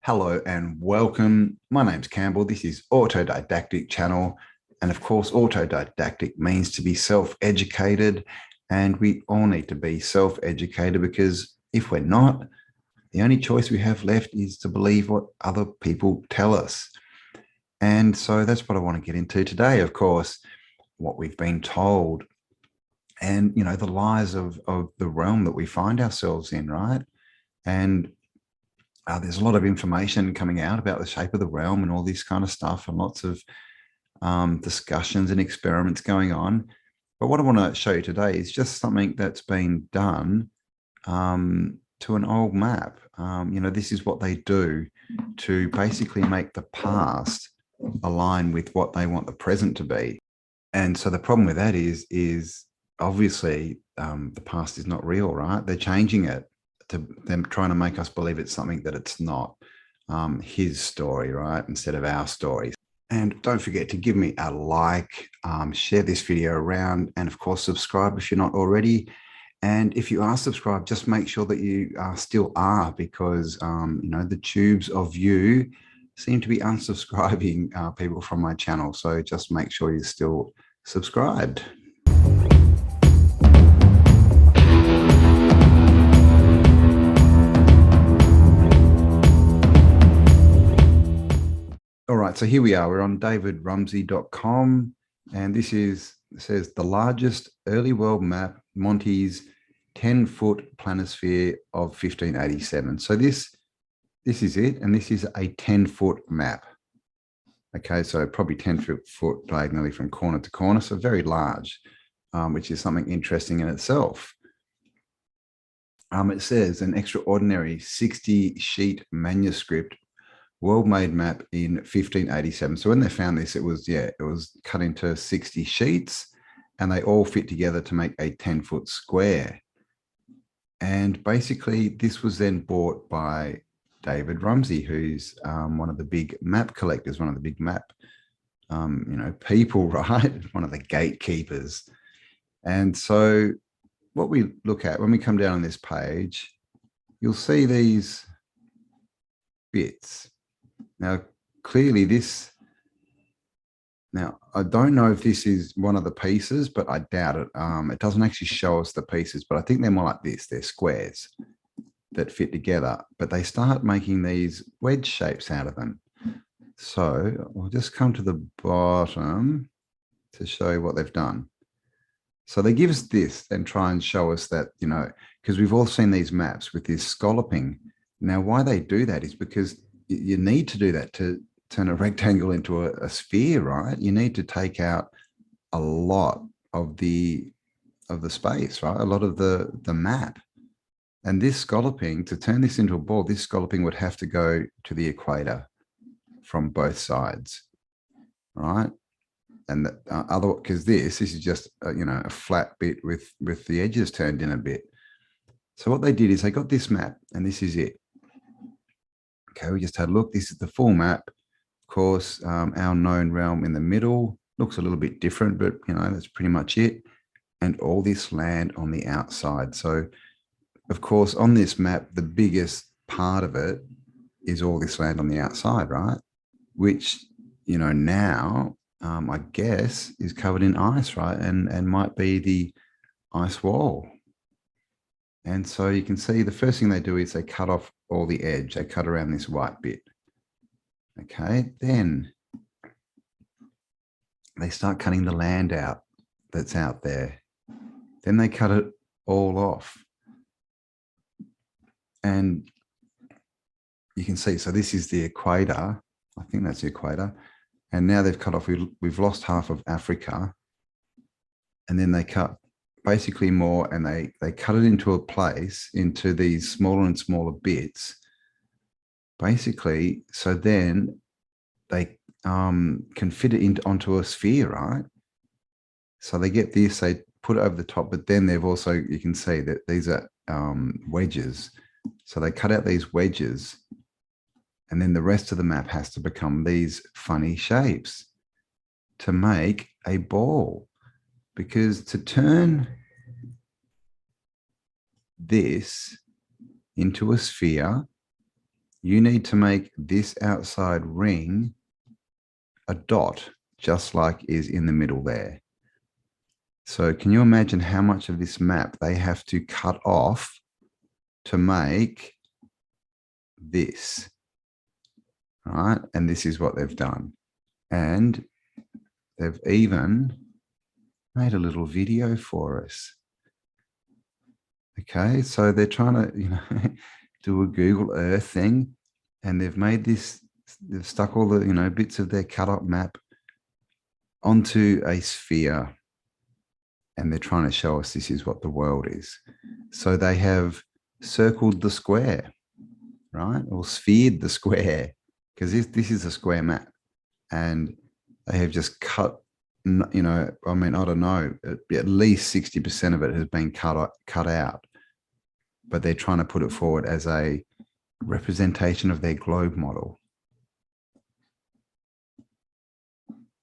Hello and welcome. My name's Campbell. This is Autodidactic Channel. And of course, autodidactic means to be self-educated. And we all need to be self-educated because if we're not, the only choice we have left is to believe what other people tell us. And so that's what I want to get into today, of course, what we've been told and, the lies of the realm that we find ourselves in, right? And there's a lot of information coming out about the shape of the realm and all this kind of stuff, and lots of discussions and experiments going on. But what I want to show you today is just something that's been done to an old map. This is what they do to basically make the past align with what they want the present to be. And so the problem with that is obviously the past is not real, right? They're changing it to them, trying to make us believe it's something that it's not. His story, right, instead of our stories. And don't forget to give me a like, share this video around, and of course subscribe if you're not already. And if you are subscribed, just make sure that you still are, because the tubes of you seem to be unsubscribing people from my channel. So just make sure you're still subscribed. All right, so here we are. We're on davidrumsey.com, and it says the largest early world map, Monty's 10-foot planisphere of 1587. So this is it, and this is a 10-foot map. Okay, so probably 10-foot diagonally from corner to corner, so very large, which is something interesting in itself. It says an extraordinary 60-sheet manuscript world-made map in 1587. So when they found this, it was cut into 60 sheets, and they all fit together to make a 10-foot square. And basically, this was then bought by David Rumsey, who's one of the big map collectors, one of the big map, people, right? One of the gatekeepers. And so what we look at when we come down on this page, you'll see these bits. Now, clearly now I don't know if this is one of the pieces, but I doubt it. It doesn't actually show us the pieces, but I think they're more like this. They're squares that fit together, but they start making these wedge shapes out of them. So I'll just come to the bottom to show you what they've done. So they give us this and try and show us that, because we've all seen these maps with this scalloping. Now, why they do that is because you need to do that to turn a rectangle into a sphere, right? You need to take out a lot of the space, right? A lot of the map. And this scalloping, to turn this into a ball, this scalloping would have to go to the equator from both sides, right? And because this is just a flat bit with the edges turned in a bit. So what they did is they got this map, and this is it. Okay, we just had a look. This is the full map. Of course, our known realm in the middle looks a little bit different, but that's pretty much it. And all this land on the outside. So, of course, on this map, the biggest part of it is all this land on the outside, right? Which, now, I guess, is covered in ice, right? And might be the ice wall. And so you can see the first thing they do is they cut off all the edge. They cut around this white bit. Okay, then they start cutting the land out that's out there. Then they cut it all off. And you can see, so this is the equator. I think that's the equator. And now they've cut off, we've lost half of Africa. And then they cut basically more, and they cut it into a place, into these smaller and smaller bits, basically, so then they can fit it onto a sphere, right? So they get this, they put it over the top, but then they've also, you can see that these are wedges. So they cut out these wedges, and then the rest of the map has to become these funny shapes to make a ball. Because to turn this into a sphere, you need to make this outside ring a dot, just like is in the middle there. So can you imagine how much of this map they have to cut off to make this, right? And this is what they've done. And they've even made a little video for us. Okay, so they're trying to, do a Google Earth thing, and they've made this, they've stuck all the, bits of their cut up map onto a sphere, and they're trying to show us this is what the world is. So they have circled the square, right? Or sphered the square, because this is a square map, and they have just cut, I don't know, at least 60% of it has been cut out, but they're trying to put it forward as a representation of their globe model.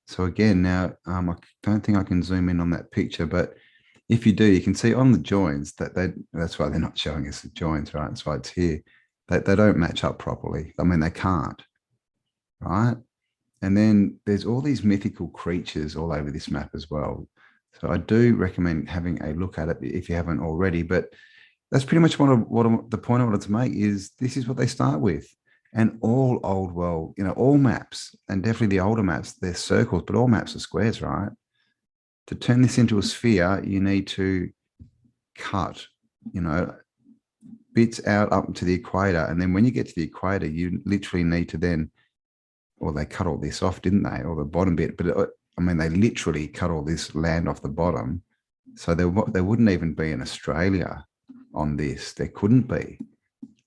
So again, now I don't think I can zoom in on that picture, but if you do, you can see on the joins that's why they're not showing us the joins, right? That's why it's here. They don't match up properly. I mean, they can't, right? And then there's all these mythical creatures all over this map as well. So I do recommend having a look at it if you haven't already, but that's pretty much what the point I wanted to make is this is what they start with. And all old world, all maps, and definitely the older maps, they're circles, but all maps are squares, right? To turn this into a sphere, you need to cut, bits out up to the equator. And then when you get to the equator, you literally need to then, well, they cut all this off, didn't they? Or the bottom bit, but they literally cut all this land off the bottom. So there wouldn't even be in Australia on this. There couldn't be.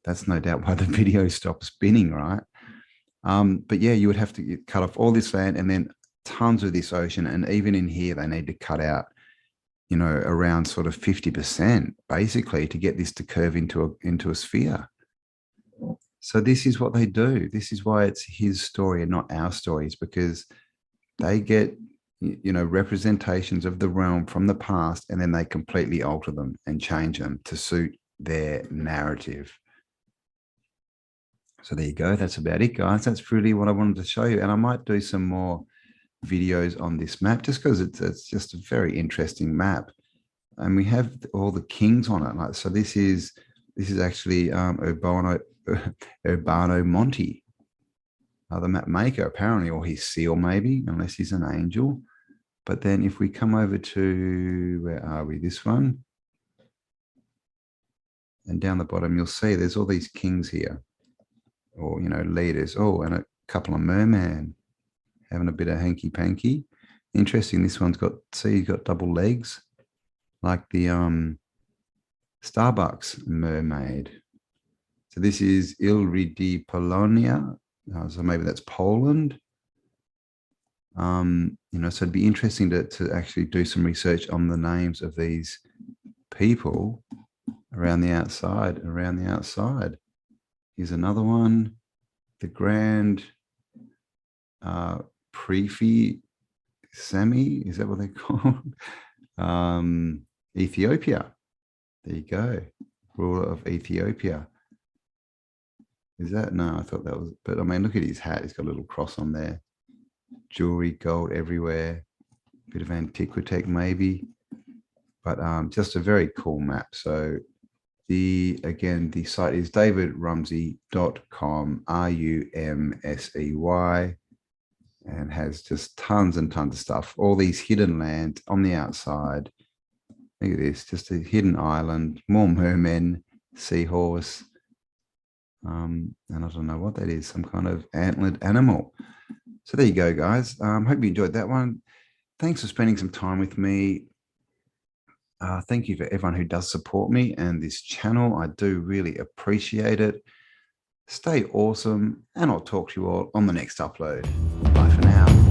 That's no doubt why the video stopped spinning, right? But yeah, you would have to cut off all this land and then tons of this ocean. And even in here, they need to cut out, around sort of 50% basically to get this to curve into a sphere. So this is what they do. This is why it's his story and not our stories, because they get, representations of the realm from the past, and then they completely alter them and change them to suit their narrative. So there you go. That's about it, guys. That's really what I wanted to show you. And I might do some more videos on this map just because it's just a very interesting map. And we have all the kings on it. Like, so this is actually Urbano Monti, the map maker, apparently, or his seal maybe, unless he's an angel. But then if we come over to, where are we? This one. And down the bottom, you'll see there's all these kings here, or, leaders. Oh, and a couple of mermen having a bit of hanky panky. Interesting. This one's got, he's got double legs, like the Starbucks mermaid. So this is Ilri di Polonia. So maybe that's Poland. So it'd be interesting to actually do some research on the names of these people around the outside. Here's another one. The Grand Prefi Sami, is that what they're called? Ethiopia. There you go. Ruler of Ethiopia. Is that? No, I thought that was, but look at his hat. He's got a little cross on there. Jewelry, gold everywhere. Bit of antiquitech maybe. But just a very cool map. So the site is davidrumsey.com, RUMSEY, and has just tons and tons of stuff. All these hidden lands on the outside. Look at this, just a hidden island, more mermen, seahorse, and I don't know what that is, some kind of antlered animal. So there you go, guys. Hope you enjoyed that one. Thanks for spending some time with me. Thank you for everyone who does support me and this channel. I do really appreciate it. Stay awesome, and I'll talk to you all on the next upload. Bye for now.